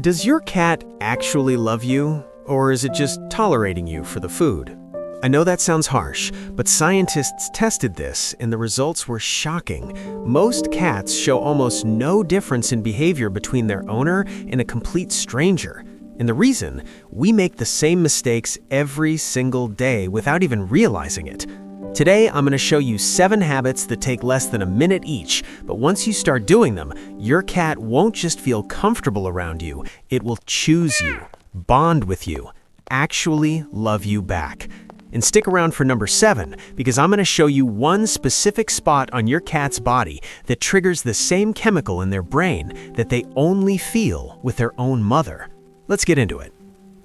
Does your cat actually love you, or is it just tolerating you for the food? I know that sounds harsh, but scientists tested this and the results were shocking. Most cats show almost no difference in behavior between their owner and a complete stranger. And the reason? We make the same mistakes every single day without even realizing it. Today, I'm going to show you 7 habits that take less than a minute each, but once you start doing them, your cat won't just feel comfortable around you, it will choose you, bond with you, actually love you back. And stick around for number 7, because I'm going to show you one specific spot on your cat's body that triggers the same chemical in their brain that they only feel with their own mother. Let's get into it.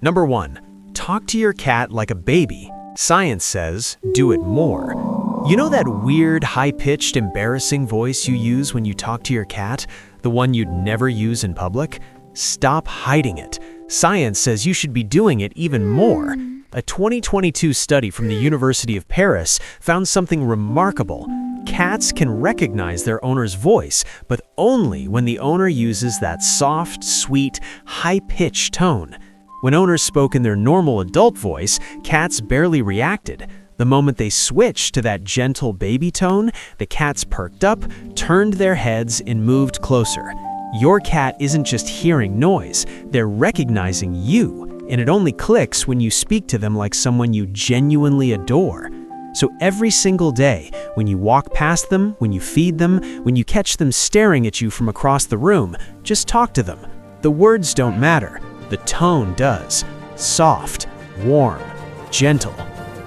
Number 1, talk to your cat like a baby. Science says, do it more. You know that weird, high-pitched, embarrassing voice you use when you talk to your cat? The one you'd never use in public? Stop hiding it. Science says you should be doing it even more. A 2022 study from the University of Paris found something remarkable. Cats can recognize their owner's voice, but only when the owner uses that soft, sweet, high-pitched tone. When owners spoke in their normal adult voice, cats barely reacted. The moment they switched to that gentle baby tone, the cats perked up, turned their heads, and moved closer. Your cat isn't just hearing noise, they're recognizing you, and it only clicks when you speak to them like someone you genuinely adore. So every single day, when you walk past them, when you feed them, when you catch them staring at you from across the room, just talk to them. The words don't matter. The tone does. Soft, warm, gentle.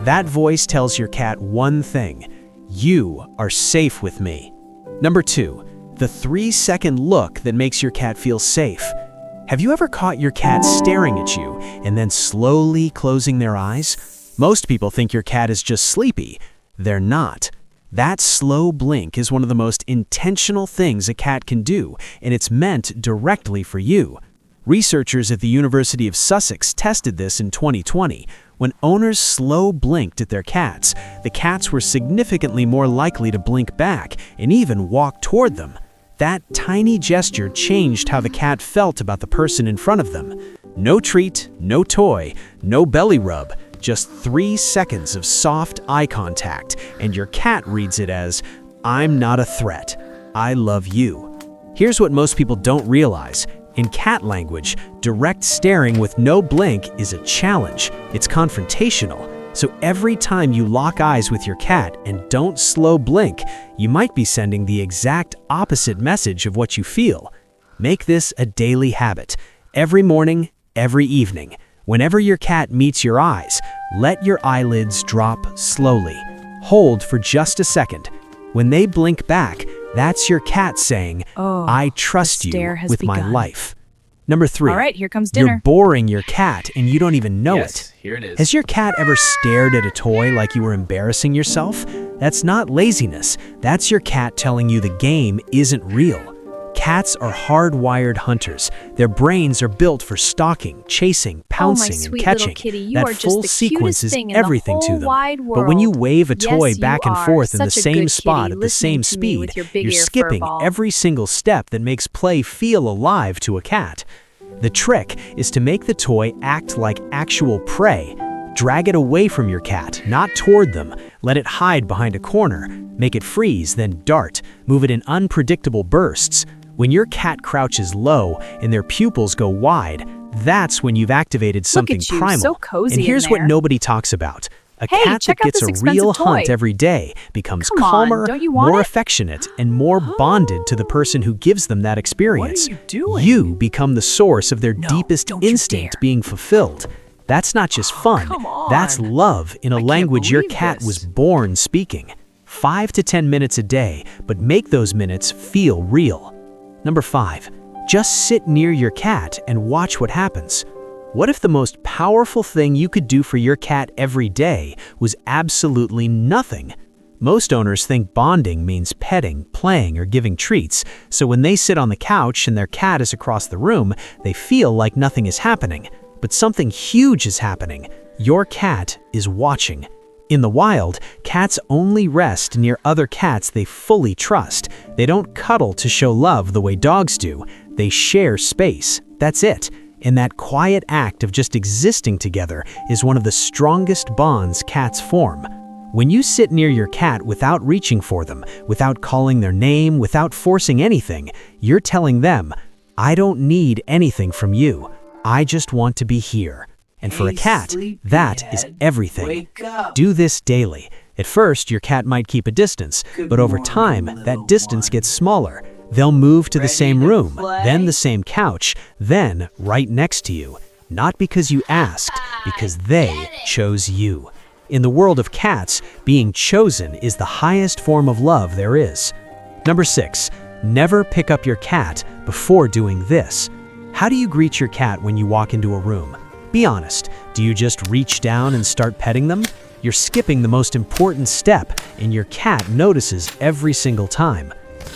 That voice tells your cat one thing: you are safe with me. Number 2, the 3-second look that makes your cat feel safe. Have you ever caught your cat staring at you and then slowly closing their eyes? Most people think your cat is just sleepy. They're not. That slow blink is one of the most intentional things a cat can do, and it's meant directly for you. Researchers at the University of Sussex tested this in 2020. When owners slow blinked at their cats, the cats were significantly more likely to blink back and even walk toward them. That tiny gesture changed how the cat felt about the person in front of them. No treat, no toy, no belly rub, just 3 seconds of soft eye contact, and your cat reads it as, "I'm not a threat. I love you." Here's what most people don't realize. In cat language, direct staring with no blink is a challenge. It's confrontational. So every time you lock eyes with your cat and don't slow blink, you might be sending the exact opposite message of what you feel. Make this a daily habit. Every morning, every evening, whenever your cat meets your eyes, let your eyelids drop slowly. Hold for just a second. When they blink back, that's your cat saying, I trust you with my life. Number 3. All right, here comes dinner. You're boring your cat and you don't even know it. Here it is. Has your cat ever stared at a toy like you were embarrassing yourself? That's not laziness. That's your cat telling you the game isn't real. Cats are hardwired hunters. Their brains are built for stalking, chasing, pouncing, and catching. That full sequence is everything to them. But when you wave a toy back and forth in the same spot at the same speed, you're skipping every single step that makes play feel alive to a cat. The trick is to make the toy act like actual prey. Drag it away from your cat, not toward them. Let it hide behind a corner. Make it freeze, then dart. Move it in unpredictable bursts. When your cat crouches low and their pupils go wide, that's when you've activated something primal. So cozy and here's what nobody talks about. A cat that gets a real hunt every day becomes calmer, more affectionate, and more bonded to the person who gives them that experience. What are you doing? You become the source of their deepest instinct being fulfilled. That's not just fun. That's love in a language your cat was born speaking. 5 to 10 minutes a day, but make those minutes feel real. Number 5, just sit near your cat and watch what happens. What if the most powerful thing you could do for your cat every day was absolutely nothing? Most owners think bonding means petting, playing, or giving treats, so when they sit on the couch and their cat is across the room, they feel like nothing is happening. But something huge is happening. Your cat is watching. In the wild, cats only rest near other cats they fully trust. They don't cuddle to show love the way dogs do. They share space. That's it. and that quiet act of just existing together is one of the strongest bonds cats form. When you sit near your cat without reaching for them, without calling their name, without forcing anything, you're telling them, "I don't need anything from you. I just want to be here." And for a cat, that is everything. Do this daily. At first, your cat might keep a distance, but over time, that distance gets smaller. They'll move to the same room, then the same couch, then right next to you. Not because you asked, because they chose you. In the world of cats, being chosen is the highest form of love there is. Number 6, never pick up your cat before doing this. How do you greet your cat when you walk into a room? Be honest, do you just reach down and start petting them? You're skipping the most important step, and your cat notices every single time.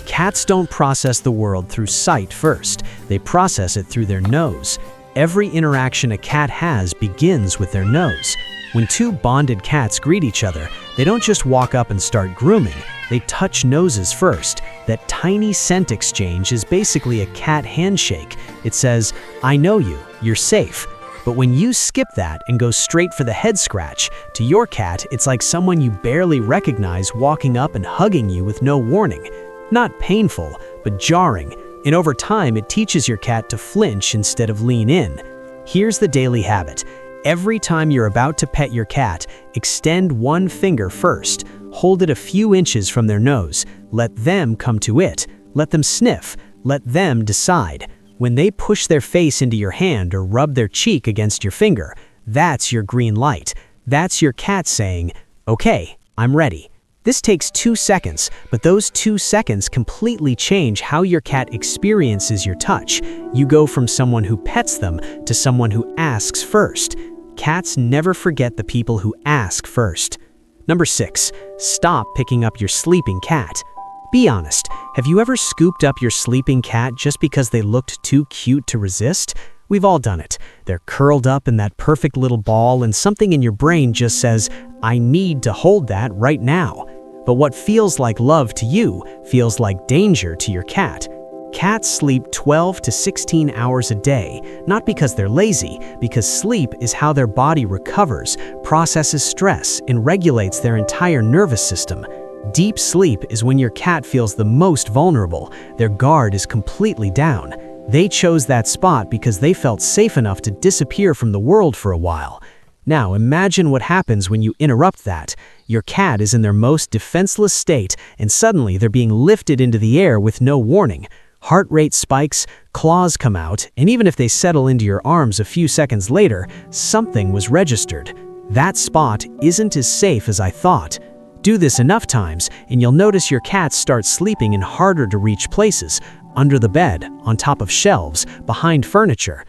Cats don't process the world through sight first. They process it through their nose. Every interaction a cat has begins with their nose. When two bonded cats greet each other, they don't just walk up and start grooming. They touch noses first. That tiny scent exchange is basically a cat handshake. It says, "I know you, you're safe." But when you skip that and go straight for the head scratch, to your cat, it's like someone you barely recognize walking up and hugging you with no warning. Not painful, but jarring. And over time, it teaches your cat to flinch instead of lean in. Here's the daily habit. Every time you're about to pet your cat, extend one finger first. Hold it a few inches from their nose. Let them come to it. Let them sniff. Let them decide. When they push their face into your hand or rub their cheek against your finger, that's your green light. That's your cat saying, "Okay, I'm ready." This takes 2 seconds, but those 2 seconds completely change how your cat experiences your touch. You go from someone who pets them to someone who asks first. Cats never forget the people who ask first. Number 6, stop picking up your sleeping cat. Be honest, have you ever scooped up your sleeping cat just because they looked too cute to resist? We've all done it. They're curled up in that perfect little ball and something in your brain just says, "I need to hold that right now." But what feels like love to you feels like danger to your cat. Cats sleep 12 to 16 hours a day, not because they're lazy, because sleep is how their body recovers, processes stress, and regulates their entire nervous system. Deep sleep is when your cat feels the most vulnerable. Their guard is completely down. They chose that spot because they felt safe enough to disappear from the world for a while. Now imagine what happens when you interrupt that. Your cat is in their most defenseless state, and suddenly they're being lifted into the air with no warning. Heart rate spikes, claws come out, and even if they settle into your arms a few seconds later, something was registered. That spot isn't as safe as I thought. Do this enough times, and you'll notice your cats start sleeping in harder to reach places, under the bed, on top of shelves, behind furniture.